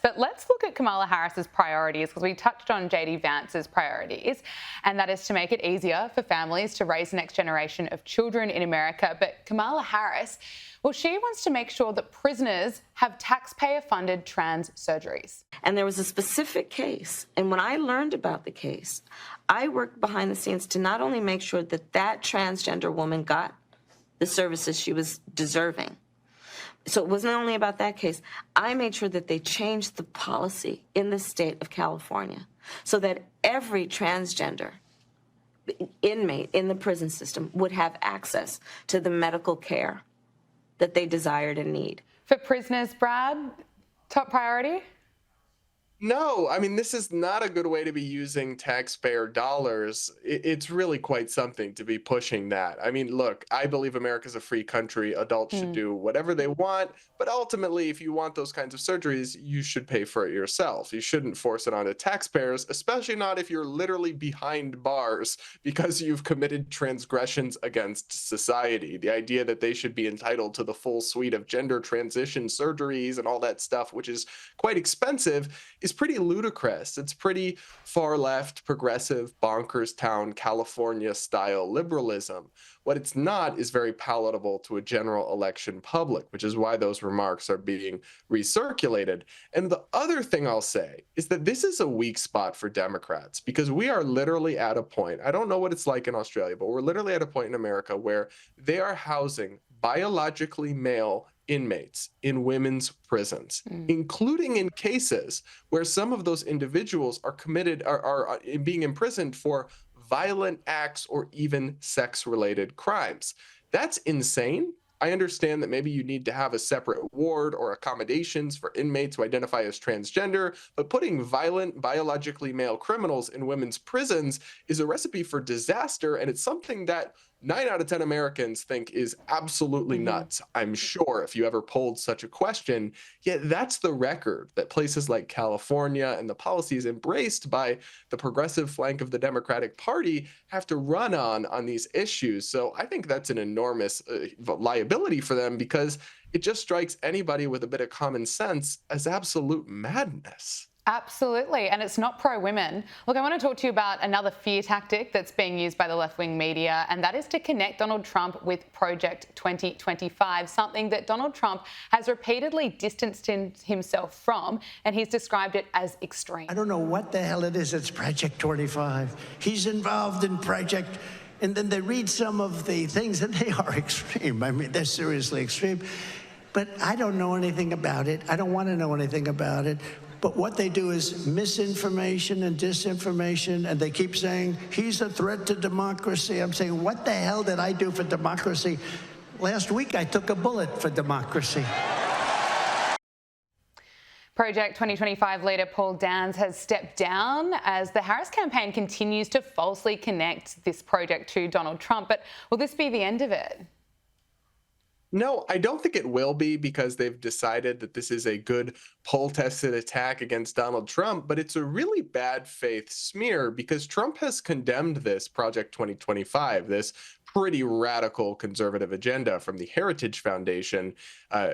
But let's look at Kamala Harris's priorities, because we touched on JD Vance's priorities, and that is to make it easier for families to raise the next generation of children in America. But Kamala Harris, well, she wants to make sure that prisoners have taxpayer-funded trans surgeries. And there was a specific case, and when I learned about the case, I worked behind the scenes to not only make sure that that transgender woman got the services she was deserving. So it wasn't only about that case. I made sure that they changed the policy in the state of California so that every transgender inmate in the prison system would have access to the medical care that they desired and need. For prisoners, Brad, top priority? No, I mean, this is not a good way to be using taxpayer dollars. It's really quite something to be pushing that. I mean, look, I believe America's a free country. Adults should do whatever they want. But ultimately, if you want those kinds of surgeries, you should pay for it yourself. You shouldn't force it onto taxpayers, especially not if you're literally behind bars because you've committed transgressions against society. The idea that they should be entitled to the full suite of gender transition surgeries and all that stuff, which is quite expensive, is pretty ludicrous. It's pretty far left, progressive, bonkers town, California style liberalism. What it's not is very palatable to a general election public, which is why those remarks are being recirculated. And the other thing I'll say is that this is a weak spot for Democrats, because we are literally at a point, I don't know what it's like in Australia, but we're literally at a point in America where they are housing biologically male inmates in women's prisons, including in cases where some of those individuals are being imprisoned for violent acts or even sex-related crimes. That's insane. I understand that maybe you need to have a separate ward or accommodations for inmates who identify as transgender, but putting violent, biologically male criminals in women's prisons is a recipe for disaster, and it's something that 9 out of 10 Americans think is absolutely nuts, I'm sure, if you ever polled such a question. Yet that's the record that places like California and the policies embraced by the progressive flank of the Democratic Party have to run on these issues. So I think that's an enormous liability for them, because it just strikes anybody with a bit of common sense as absolute madness. Absolutely, and it's not pro-women. Look, I want to talk to you about another fear tactic that's being used by the left-wing media, and that is to connect Donald Trump with Project 2025, something that Donald Trump has repeatedly distanced himself from, and he's described it as extreme. I don't know what the hell it is. It's Project 25. He's involved in Project, and then they read some of the things, and they are extreme. I mean, they're seriously extreme. But I don't know anything about it. I don't want to know anything about it. But what they do is misinformation and disinformation, and they keep saying, he's a threat to democracy. I'm saying, what the hell did I do for democracy? Last week, I took a bullet for democracy. Project 2025 leader Paul Dans has stepped down as the Harris campaign continues to falsely connect this project to Donald Trump. But will this be the end of it? No, I don't think it will be, because they've decided that this is a good poll-tested attack against Donald Trump, but it's a really bad faith smear, because Trump has condemned this Project 2025, this pretty radical conservative agenda from the Heritage Foundation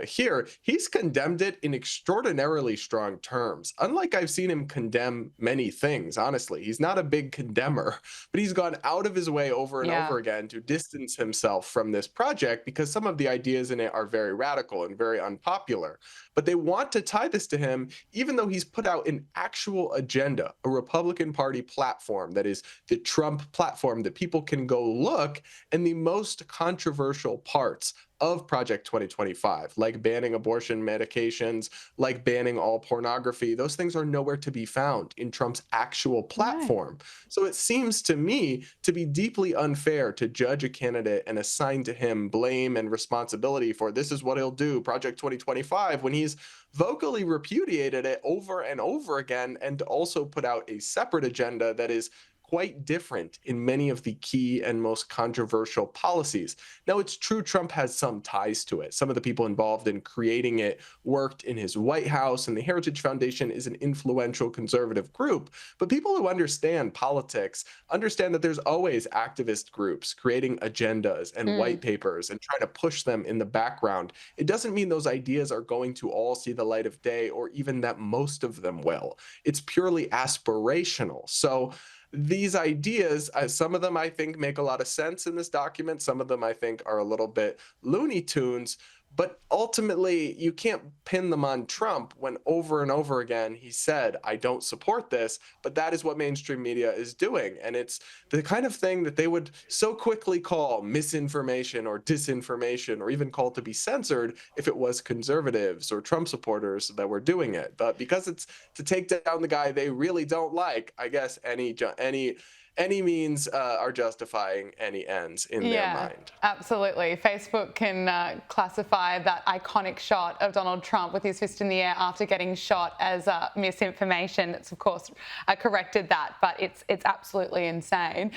here. He's condemned it in extraordinarily strong terms. Unlike I've seen him condemn many things, honestly. He's not a big condemner, but he's gone out of his way over and over again to distance himself from this project, because some of the ideas in it are very radical and very unpopular. But they want to tie this to him, even though he's put out an actual agenda, a Republican Party platform that is the Trump platform that people can go look. And the most controversial parts of Project 2025, like banning abortion medications, like banning all pornography, those things are nowhere to be found in Trump's actual platform. So it seems to me to be deeply unfair to judge a candidate and assign to him blame and responsibility for this is what he'll do, Project 2025, when he's vocally repudiated it over and over again, and also put out a separate agenda that is quite different in many of the key and most controversial policies. Now, it's true Trump has some ties to it. Some of the people involved in creating it worked in his White House, and the Heritage Foundation is an influential conservative group. But people who understand politics understand that there's always activist groups creating agendas and white papers and trying to push them in the background. It doesn't mean those ideas are going to all see the light of day, or even that most of them will. It's purely aspirational. So these ideas, some of them I think make a lot of sense in this document. Some of them I think are a little bit Looney Tunes. But ultimately, you can't pin them on Trump when over and over again he said, I don't support this, but that is what mainstream media is doing. And it's the kind of thing that they would so quickly call misinformation or disinformation, or even call to be censored if it was conservatives or Trump supporters that were doing it. But because it's to take down the guy they really don't like, I guess any means are justifying any ends in their mind. Absolutely. Facebook can classify that iconic shot of Donald Trump with his fist in the air after getting shot as misinformation. It's, of course, corrected that, but it's absolutely insane.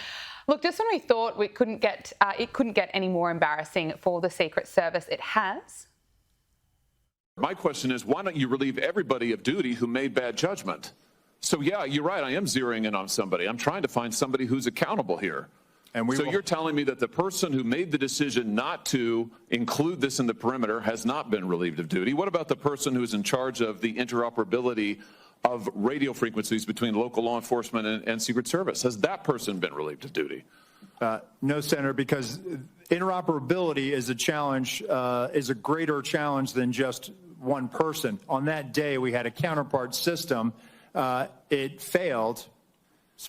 Look, just when we thought it couldn't get any more embarrassing for the Secret Service, it has. My question is, why don't you relieve everybody of duty who made bad judgment? So, yeah, you're right. I am zeroing in on somebody. I'm trying to find somebody who's accountable here. And you're telling me that the person who made the decision not to include this in the perimeter has not been relieved of duty. What about the person who's in charge of the interoperability of radio frequencies between local law enforcement and Secret Service? Has that person been relieved of duty? No, Senator, because interoperability is a challenge, is a greater challenge than just one person. On that day, we had a counterpart system. It failed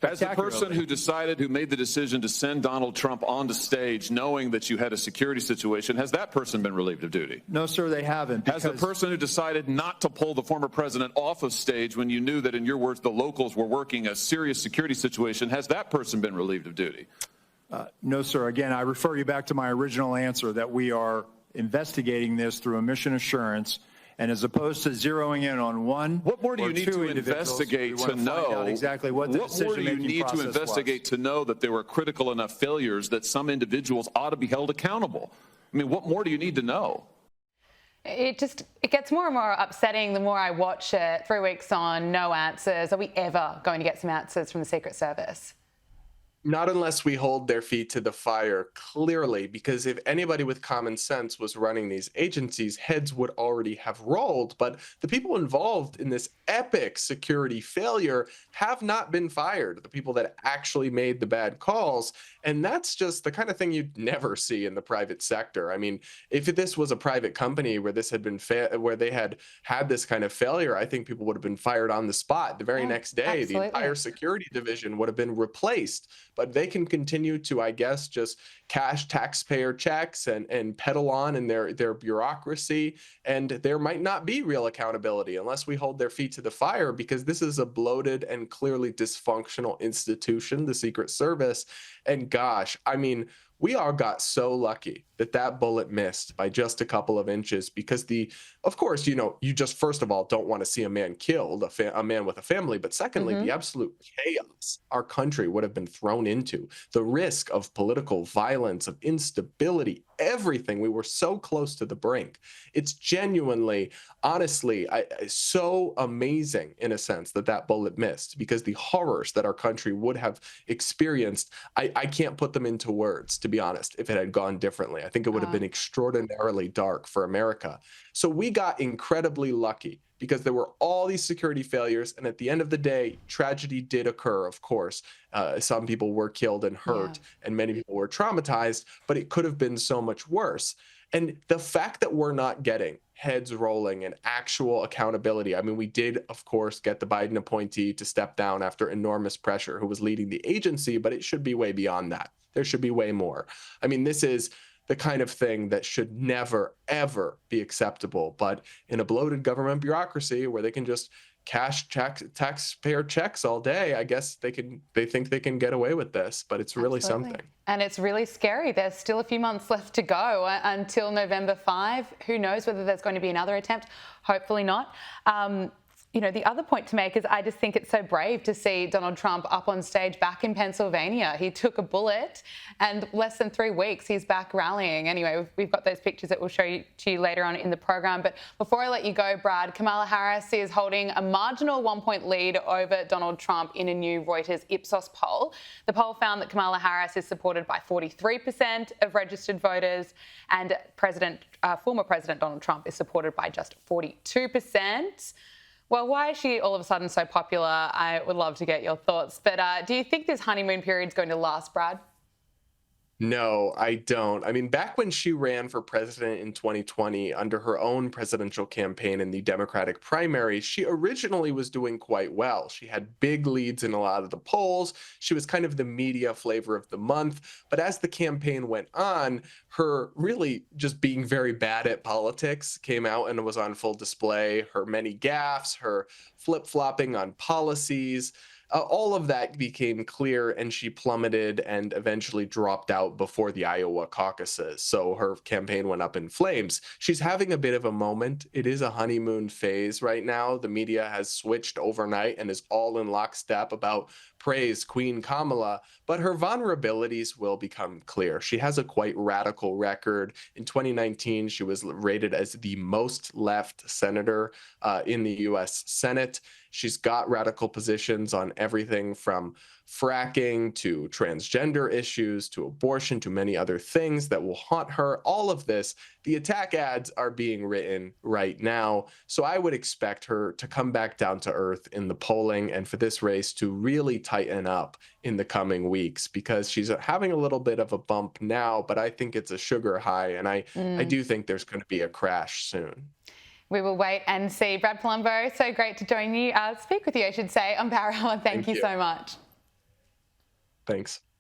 As the person who made the decision to send Donald Trump onto stage knowing that you had a security situation, has that person been relieved of duty? No, sir, they haven't. Has the person who decided not to pull the former president off of stage when you knew that, in your words, the locals were working a serious security situation, has that person been relieved of duty? No, sir. Again, I refer you back to my original answer that we are investigating this through a mission assurance. And as opposed to zeroing in on one, what more do you need to investigate to know exactly what the decision-making process was? What more do you need to investigate to know that there were critical enough failures that some individuals ought to be held accountable? I mean, what more do you need to know? It gets more and more upsetting the more I watch it. 3 weeks on, no answers. Are we ever going to get some answers from the Secret Service? Not unless we hold their feet to the fire, clearly, because if anybody with common sense was running these agencies, heads would already have rolled. But the people involved in this epic security failure have not been fired, the people that actually made the bad calls. And that's just the kind of thing you'd never see in the private sector. I mean, if this was a private company where this had been where they had this kind of failure, I think people would have been fired on the spot. The very next day, absolutely. The entire security division would have been replaced. But they can continue to, I guess, just cash taxpayer checks and peddle on in their bureaucracy. And there might not be real accountability unless we hold their feet to the fire, because this is a bloated and clearly dysfunctional institution, the Secret Service. And gosh, I mean, we all got so lucky that bullet missed by just a couple of inches, because of course, you just first of all don't want to see a man killed, a man with a family, but secondly, the absolute chaos our country would have been thrown into, the risk of political violence, of instability, everything. We were so close to the brink. It's genuinely, honestly, so amazing in a sense that bullet missed, because the horrors that our country would have experienced, I can't put them into words, to be honest, if it had gone differently. I think it would have been extraordinarily dark for America. So we got incredibly lucky, because there were all these security failures. And at the end of the day, tragedy did occur, of course. Some people were killed and hurt, and many people were traumatized, but it could have been so much worse. And the fact that we're not getting heads rolling and actual accountability. I mean, we did, of course, get the Biden appointee to step down after enormous pressure, who was leading the agency, but it should be way beyond that. There should be way more. I mean, this is the kind of thing that should never, ever be acceptable. But in a bloated government bureaucracy where they can just cash taxpayer checks all day, I guess they think they can get away with this, but it's really something. And it's really scary. There's still a few months left to go until November 5. Who knows whether there's going to be another attempt? Hopefully not. You know, the other point to make is I just think it's so brave to see Donald Trump up on stage back in Pennsylvania. He took a bullet and less than 3 weeks, he's back rallying. Anyway, we've got those pictures that we'll show you to you later on in the program. But before I let you go, Brad, Kamala Harris is holding a marginal 1-point lead over Donald Trump in a new Reuters Ipsos poll. The poll found that Kamala Harris is supported by 43% of registered voters, and former President Donald Trump is supported by just 42%. Well, why is she all of a sudden so popular? I would love to get your thoughts. But do you think this honeymoon period is going to last, Brad? No, I don't. I mean, back when she ran for president in 2020 under her own presidential campaign in the Democratic primary, she originally was doing quite well. She had big leads in a lot of the polls. She was kind of the media flavor of the month. But as the campaign went on, her really just being very bad at politics came out and was on full display. Her many gaffes, her flip-flopping on policies, all of that became clear, and she plummeted and eventually dropped out before the Iowa caucuses. So her campaign went up in flames. She's having a bit of a moment. It is a honeymoon phase right now. The media has switched overnight and is all in lockstep about praise Queen Kamala, but her vulnerabilities will become clear. She has a quite radical record. In 2019, she was rated as the most left senator in the U.S. Senate. She's got radical positions on everything from fracking to transgender issues to abortion to many other things that will haunt her. All of this, the attack ads are being written right now. So I would expect her to come back down to earth in the polling and for this race to really tighten up in the coming weeks, because she's having a little bit of a bump now, but I think it's a sugar high. And I do think there's going to be a crash soon. We will wait and see. Brad Polumbo, so great to join you, speak with you, I should say, on Power Hour. Thank you so much. Thanks.